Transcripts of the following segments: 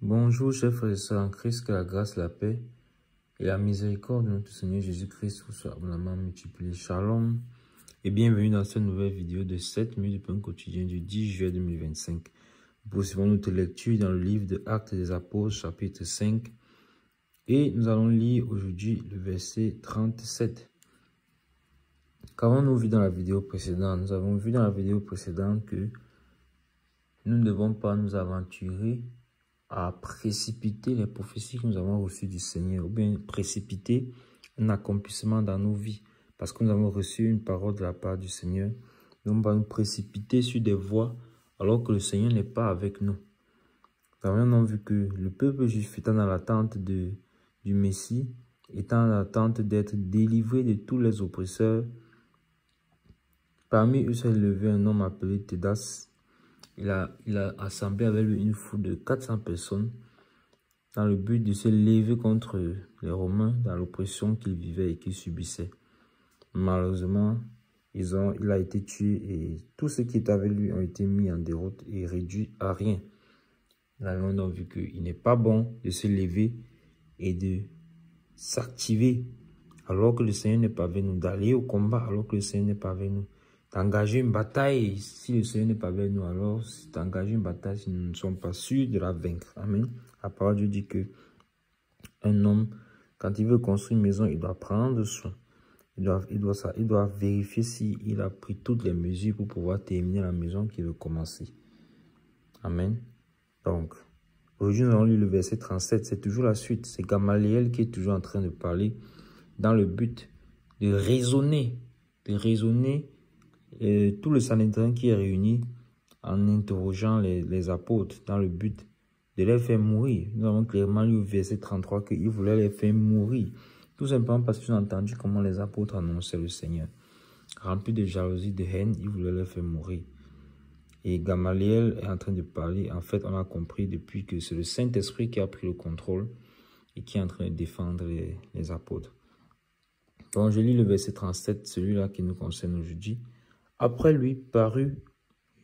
Bonjour, chers frères et sœurs en Christ, que la grâce, la paix et la miséricorde de notre Seigneur Jésus-Christ vous soient abondamment multipliées. Shalom et bienvenue dans cette nouvelle vidéo de 7 minutes de pain quotidien du 10 juillet 2025. Nous poursuivons notre lecture dans le livre de Actes des Apôtres, chapitre 5. Et nous allons lire aujourd'hui le verset 37. Qu'avons-nous vu dans la vidéo précédente? Nous avons vu dans la vidéo précédente que nous ne devons pas nous aventurer à précipiter les prophéties que nous avons reçues du Seigneur, ou bien précipiter un accomplissement dans nos vies, parce que nous avons reçu une parole de la part du Seigneur. Nous ne devons pas nous précipiter sur des voies alors que le Seigneur n'est pas avec nous. Nous avons vu que le peuple juif étant dans l'attente du Messie, étant dans l'attente d'être délivré de tous les oppresseurs, parmi eux s'est levé un homme appelé Theudas. Il a assemblé avec lui une foule de 400 personnes dans le but de se lever contre les Romains dans l'oppression qu'ils vivaient et qu'ils subissaient. Malheureusement, il a été tué et tous ceux qui étaient avec lui ont été mis en déroute et réduits à rien. Nous avons donc vu qu'il n'est pas bon de se lever et de s'activer alors que le Seigneur n'est pas avec nous, d'aller au combat alors que le Seigneur n'est pas avec nous, d'engager une bataille si le Seigneur n'est pas avec nous, alors c'est d'engager une bataille si nous ne sommes pas sûrs de la vaincre. Amen. La parole de Dieu dit que un homme, quand il veut construire une maison, il doit prendre soin. Il doit vérifier s'il a pris toutes les mesures pour pouvoir terminer la maison qu'il veut commencer. Amen. Donc, aujourd'hui, nous allons lire le verset 37. C'est toujours la suite. C'est Gamaliel qui est toujours en train de parler dans le but de raisonner tout le Sanhédrin qui est réuni en interrogeant les apôtres dans le but de les faire mourir. Nous avons clairement lu au verset 33 qu'il voulait les faire mourir. Tout simplement parce qu'ils ont entendu comment les apôtres annonçaient le Seigneur. Remplis de jalousie, de haine, ils voulaient les faire mourir. Et Gamaliel est en train de parler. En fait, on a compris depuis que c'est le Saint-Esprit qui a pris le contrôle et qui est en train de défendre les apôtres. Donc, je lis le verset 37, celui-là qui nous concerne aujourd'hui. Après lui parut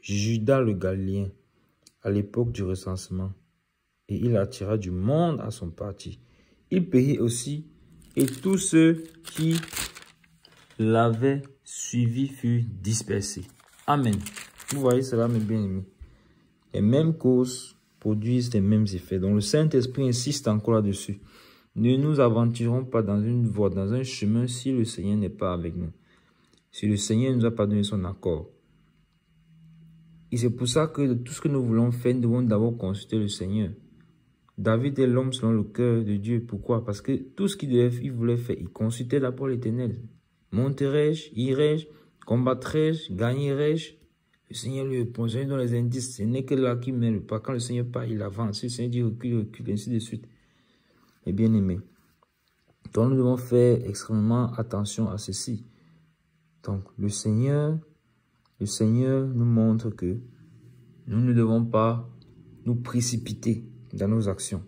Judas le Galiléen à l'époque du recensement, et il attira du monde à son parti. Il périt aussi, et tous ceux qui l'avaient suivi furent dispersés. Amen. Vous voyez cela, mes bien-aimés. Les mêmes causes produisent les mêmes effets. Donc le Saint-Esprit insiste encore là-dessus. Ne nous aventurons pas dans une voie, dans un chemin, si le Seigneur n'est pas avec nous. Si le Seigneur ne nous a pas donné son accord. Et c'est pour ça que tout ce que nous voulons faire, nous devons d'abord consulter le Seigneur. David est l'homme selon le cœur de Dieu. Pourquoi? Parce que tout ce qu'il voulait faire, il consultait d'abord l'Éternel. Monterai-je, irai-je, combattrai-je, gagnerai-je? Le Seigneur lui répondait dans les indices. Ce n'est que là qu'il met le pas. Quand le Seigneur part, il avance. Le Seigneur dit recule, ainsi de suite. Et bien aimé. Donc nous devons faire extrêmement attention à ceci. Donc le Seigneur nous montre que nous ne devons pas nous précipiter dans nos actions.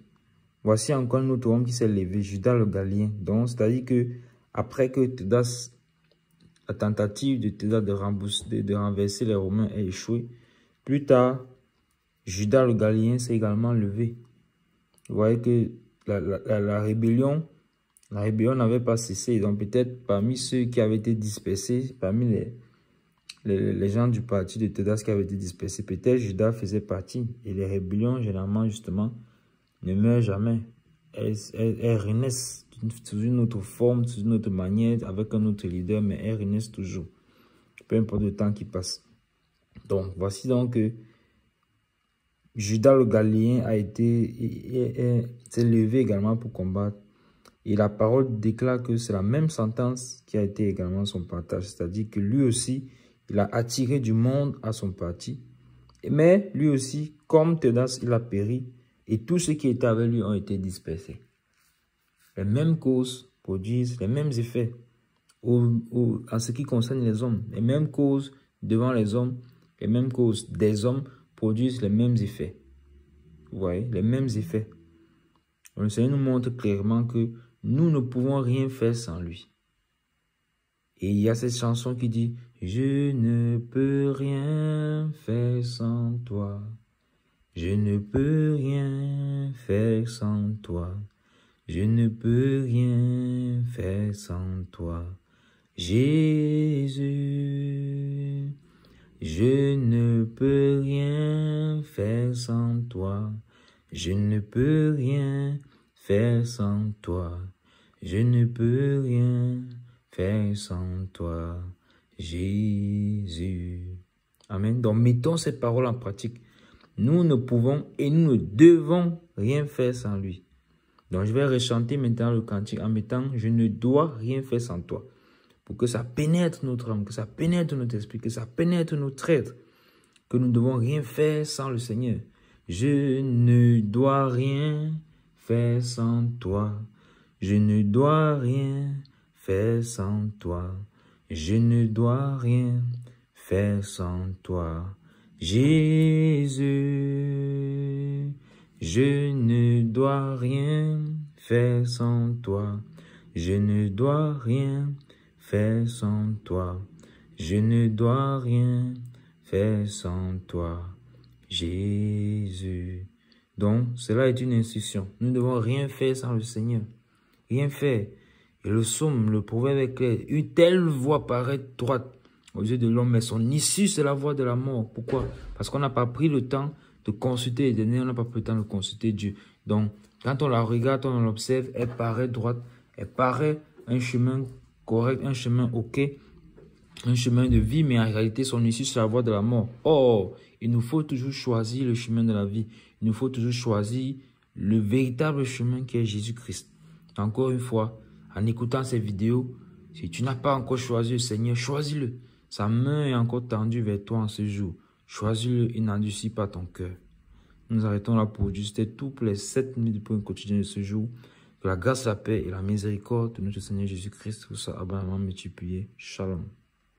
Voici encore un autre homme qui s'est levé, Judas le Galiléen. Donc c'est-à-dire que après que la tentative de Theudas de renverser les Romains ait échoué, plus tard, Judas le Galiléen s'est également levé. Vous voyez que la rébellion n'avait pas cessé. Donc peut-être parmi ceux qui avaient été dispersés, parmi les gens du parti de Theudas qui avaient été dispersés, peut-être Judas faisait partie. Et les rébellions, généralement, justement, ne meurent jamais. Elles renaissent sous une autre forme, sous une autre manière, avec un autre leader, mais elles renaissent toujours. Peu importe le temps qui passe. Donc, voici donc que Judas le Galiléen s'est levé également pour combattre. Et la parole déclare que c'est la même sentence qui a été également son partage. C'est-à-dire que lui aussi, il a attiré du monde à son parti. Mais lui aussi, comme Theudas, il a péri. Et tous ceux qui étaient avec lui ont été dispersés. Les mêmes causes produisent les mêmes effets en ce qui concerne les hommes. Les mêmes causes devant les hommes, les mêmes causes des hommes produisent les mêmes effets. Vous voyez, les mêmes effets. Le Seigneur nous montre clairement que nous ne pouvons rien faire sans lui. Et il y a cette chanson qui dit « Je ne peux rien faire sans toi. Je ne peux rien faire sans toi. Je ne peux rien faire sans toi. Jésus, je ne peux rien faire sans toi. Je ne peux rien faire sans toi. Je ne peux rien faire sans toi. Jésus. Amen. Donc, mettons ces paroles en pratique. Nous ne pouvons et nous ne devons rien faire sans lui. Donc, je vais rechanter maintenant le cantique en mettant « Je ne dois rien faire sans toi ». Pour que ça pénètre notre âme, que ça pénètre notre esprit, que ça pénètre notre être. Que nous ne devons rien faire sans le Seigneur. Je ne dois rien faire sans toi. Je ne dois rien faire sans toi. Je ne dois rien faire sans toi. Jésus, je ne dois rien faire sans toi. Je ne dois rien faire sans toi. Je ne dois rien faire sans toi. Jésus. Donc, cela est une instruction. Nous ne devons rien faire sans le Seigneur. Rien faire. Et le psaume, le proverbe est clair. Une telle voie paraît droite aux yeux de l'homme, mais son issue, c'est la voie de la mort. Pourquoi? Parce qu'on n'a pas pris le temps de consulter l'Éternel, on n'a pas pris le temps de consulter Dieu. Donc, quand on la regarde, on l'observe, elle paraît droite, elle paraît un chemin correct, un chemin ok, un chemin de vie, mais en réalité, son issue, c'est la voie de la mort. Or, il nous faut toujours choisir le chemin de la vie. Il nous faut toujours choisir le véritable chemin qui est Jésus-Christ. Encore une fois, en écoutant ces vidéos, si tu n'as pas encore choisi le Seigneur, choisis-le. Sa main est encore tendue vers toi en ce jour. Choisis-le et n'endurcis pas ton cœur. Nous arrêtons là pour juste tout pour les 7 minutes pour un quotidien de ce jour. Que la grâce, la paix et la miséricorde de notre Seigneur Jésus-Christ vous soient abondamment multipliées. Shalom.